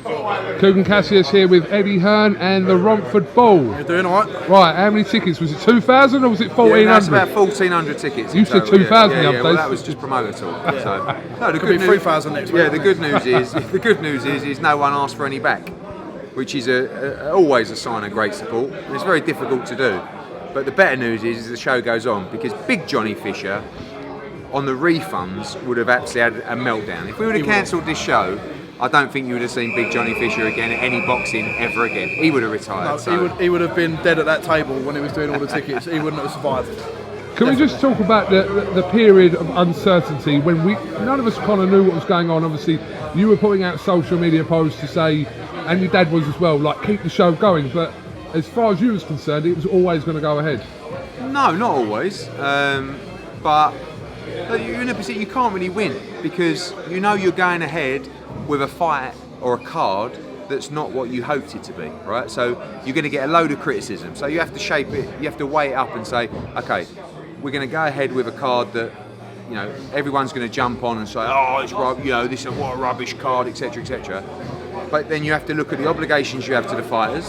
KUGAN CASSIUS here with Eddie Hearn and the Romford Ball. You're doing alright? Right, how many tickets? Was it 2,000 or was it 1,400? Yeah, no, it's about 1,400 tickets. You said 2,000 yeah, the other well, day. that was just promoter talk. So, no, the Could be 3,000 next week. Yeah, the good news is no one asked for any back, which is always a sign of great support. It's very difficult to do, but the better news is the show goes on, because Big Johnny Fisher on the refunds would have actually had a meltdown. If we would have cancelled this show, I don't think you would have seen Big Johnny Fisher again at any boxing ever again. He would have retired. No, he would have been dead at that table when he was doing all the tickets. He wouldn't have survived. Can we just talk about the period of uncertainty when none of us kind of knew what was going on? Obviously, you were putting out social media posts to say, and your dad was as well, like, keep the show going. But as far as you was concerned, it was always going to go ahead. No, not always. But you're in a position you can't really win, because you know you're going ahead with a fight or a card that's not what you hoped it to be, right? So you're going to get a load of criticism. So you have to shape it, you have to weigh it up and say, okay, we're going to go ahead with a card that, you know, everyone's going to jump on and say, oh, it's this is what a rubbish card, etc., etc. But then you have to look at the obligations you have to the fighters,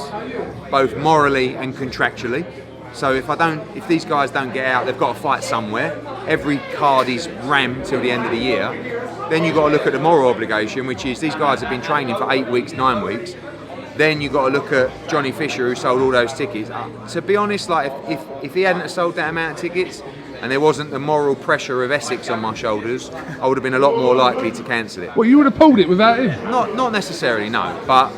both morally and contractually. So if these guys don't get out, they've got to fight somewhere. Every card is rammed till the end of the year. Then you've got to look at the moral obligation, which is these guys have been training for 8 weeks, 9 weeks. Then you've got to look at Johnny Fisher, who sold all those tickets. To be honest, like if he hadn't sold that amount of tickets and there wasn't the moral pressure of Essex on my shoulders, I would have been a lot more likely to cancel it. Well, you would have pulled it without him? Not necessarily, no. But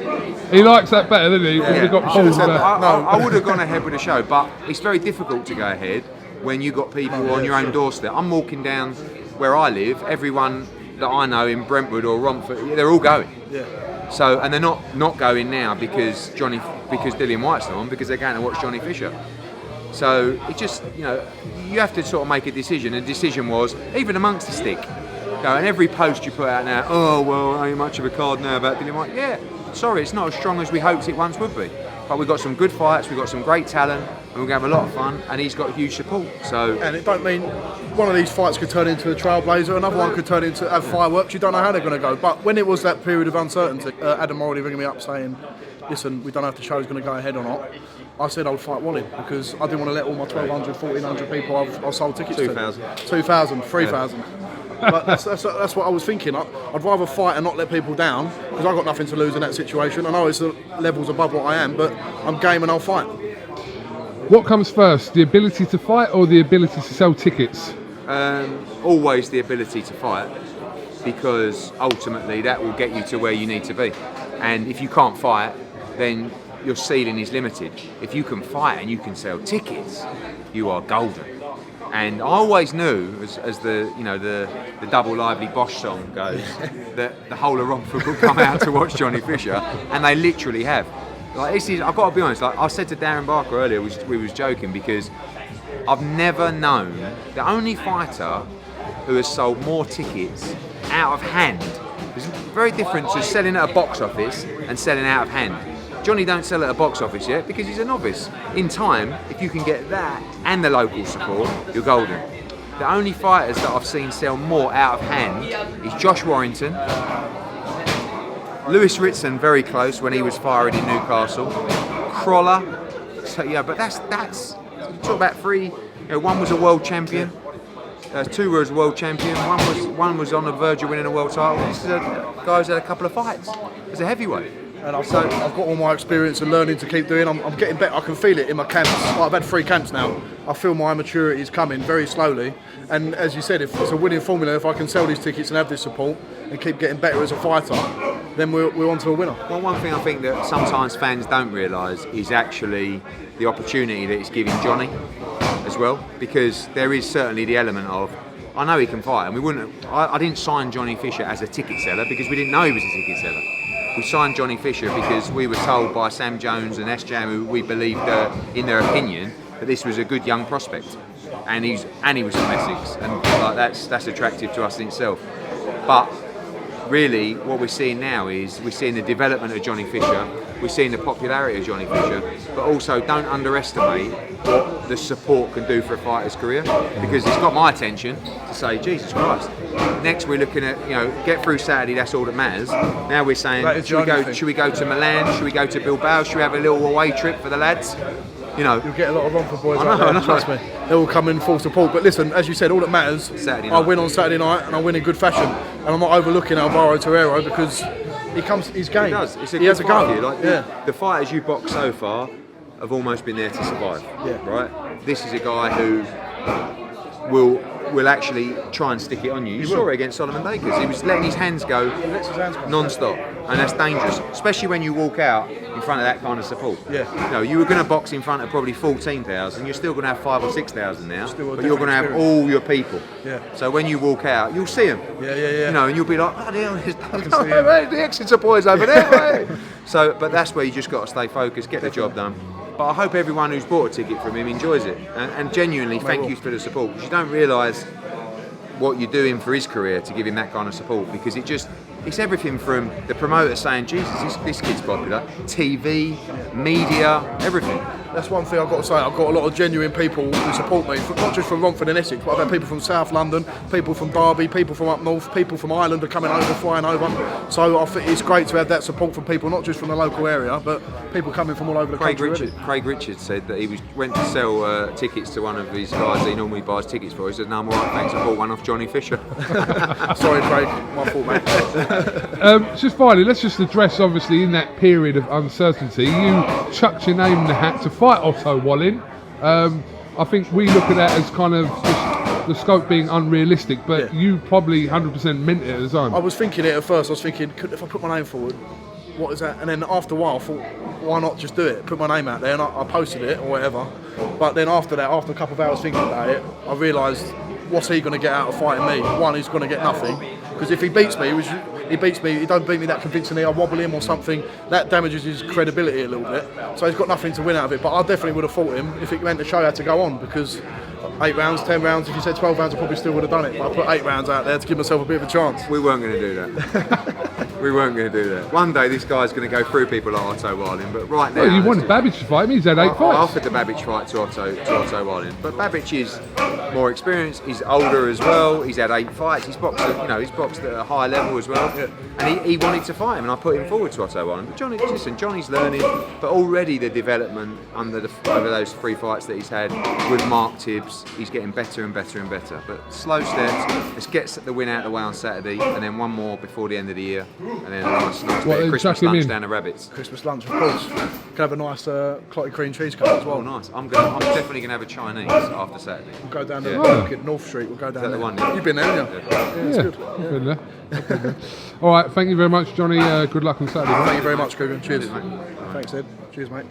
he likes that better, doesn't he? Yeah. He got pulled. I would have gone ahead with the show, but it's very difficult to go ahead when you've got people on your own doorstep. I'm walking down where I live, everyone that I know in Brentwood or Romford, they're all going. Yeah. So, and they're not going now because Dillian White's on, because they're going to watch Johnny Fisher. So it just, you have to sort of make a decision. And the decision was, even amongst the stick, and every post you put out now, oh well, ain't much of a card now about Dillian White. Yeah, sorry, it's not as strong as we hoped it once would be. But we've got some good fights, we've got some great talent, and we're going to have a lot of fun, and he's got huge support. So, and it don't mean one of these fights could turn into a trailblazer, another one could turn into fireworks. You don't know how they're going to go. But when it was that period of uncertainty, Adam already ringing me up saying, listen, we don't know if the show's going to go ahead or not. I said I would fight Wally, because I didn't want to let all my 1,200, 1,400 people I've sold tickets 2,000. to. 2,000, 3,000. Yeah. But that's what I was thinking. I'd rather fight and not let people down, because I've got nothing to lose in that situation. I know it's levels above what I am, but I'm game and I'll fight. What comes first, the ability to fight or the ability to sell tickets? Always the ability to fight, because ultimately that will get you to where you need to be. And if you can't fight, then your ceiling is limited. If you can fight and you can sell tickets, you are golden. And I always knew, as the Double Lively Bosch song goes, that the whole of Romford would come out to watch Johnny Fisher, and they literally have. Like, I've got to be honest. Like I said to Darren Barker earlier, we was joking, because I've never known the only fighter who has sold more tickets out of hand. It's very different to selling at a box office and selling out of hand. Johnny don't sell at a box office yet because he's a novice. In time, if you can get that and the local support, you're golden. The only fighters that I've seen sell more out of hand is Josh Warrington, Lewis Ritson, very close when he was firing in Newcastle, Crawler. So yeah, but that's talk about three. One was a world champion, two was a world champion, one was on the verge of winning a world title. This is a guy who's had a couple of fights as a heavyweight. And I've got all my experience and learning to keep doing. I'm getting better. I can feel it in my camps. I've had 3 camps now. I feel my maturity is coming very slowly. And as you said, if it's a winning formula, if I can sell these tickets and have this support and keep getting better as a fighter, then we're on to a winner. Well, one thing I think that sometimes fans don't realise is actually the opportunity that it's giving Johnny as well, because there is certainly the element of, I know he can fight, and I didn't sign Johnny Fisher as a ticket seller because we didn't know he was a ticket seller. We signed Johnny Fisher because we were told by Sam Jones and S-Jam, who we believed, in their opinion, that this was a good young prospect, and he was from Essex, and like that's attractive to us in itself. But really what we're seeing now is we're seeing the development of Johnny Fisher, we're seeing the popularity of Johnny Fisher, but also don't underestimate what the support can do for a fighter's career, because it's got my attention to say, Jesus Christ. Next we're looking at, get through Saturday, that's all that matters. Now we're saying, should we go to Milan, should we go to Bilbao, should we have a little away trip for the lads? You'll get a lot of Romford boys out there, trust me. They'll all come in full support. But listen, as you said, all that matters, I win on Saturday night and I win in good fashion. And I'm not overlooking Alvaro Torreiro because he's game. He does. He has a gun. The fighters you boxed so far have almost been there to survive. Yeah. Right? This is a guy who will actually try and stick it on you. You saw it against Solomon Dakers. He was letting his hands go non-stop, and that's dangerous, especially when you walk out in front of that kind of support. Yeah. You were going to box in front of probably 14,000. You're still going to have 5,000 or 6,000 now, but you're going to have all your people. Yeah. So when you walk out, you'll see them. Yeah. And you'll be like, oh, the Exeter boys over there. But that's where you just got to stay focused, get the job done. But I hope everyone who's bought a ticket from him enjoys it, and genuinely thank you for the support, because you don't realise what you're doing for his career to give him that kind of support, because it's everything from the promoter saying, Jesus, this kid's popular, TV, media, everything. That's one thing I've got to say. I've got a lot of genuine people who support me, not just from Romford and Essex, but I've had people from South London, people from Derby, people from up north, people from Ireland are coming over, flying over. So I think it's great to have that support from people, not just from the local area, but people coming from all over the country. Craig Richards said that he went to sell tickets to one of his guys that he normally buys tickets for. He said, "No, I'm all right, thanks. I bought one off Johnny Fisher." Sorry, Craig, my fault, mate. Just finally, let's just address, obviously, in that period of uncertainty, you chucked your name in the hat to fight Otto Wallin. I think we look at that as kind of just the scope being unrealistic, but you probably 100% meant it at the time. I was thinking it at first. I was thinking, if I put my name forward, what is that? And then after a while, I thought, why not just do it? Put my name out there, and I posted it or whatever. But then after that, after a couple of hours thinking about it, I realised, what's he going to get out of fighting me? One, he's going to get nothing, because if he beats me, he don't beat me that convincingly, I wobble him or something, that damages his credibility a little bit. So he's got nothing to win out of it. But I definitely would have fought him if it meant the show had to go on, because 8 rounds, 10 rounds, if you said 12 rounds, I probably still would have done it. But I put 8 rounds out there to give myself a bit of a chance. We weren't going to do that. We weren't going to do that. One day this guy's going to go through people like Otto Wallin, but right now... Well, you wanted Babbage to fight him, he's had 8 fights. I offered the Babbage fight to Otto Wallin, but Babbage is more experienced, he's older as well, he's had 8 fights, he's boxed at a high level as well, and he wanted to fight him, and I put him forward to Otto Wallin. But Johnny's learning, but already the development over those 3 fights that he's had with Mark Tibbs, he's getting better and better and better. But slow steps, let's get the win out of the way on Saturday, and then one more before the end of the year, and then a nice bit of Christmas lunch down the Rabbits. Christmas lunch, of course. Can have a nice clotted cream cheese cake as well. Oh, nice. I'm definitely going to have a Chinese after Saturday. We'll go down to Market, North Street. We'll go down there. The one, yeah. You've been there, haven't you? Yeah, it's good. I've been there. All right, thank you very much, Johnny. Good luck on Saturday. Thank you very much, KUGAN. Cheers. Cheers, mate. Thanks, Ed. Cheers, mate.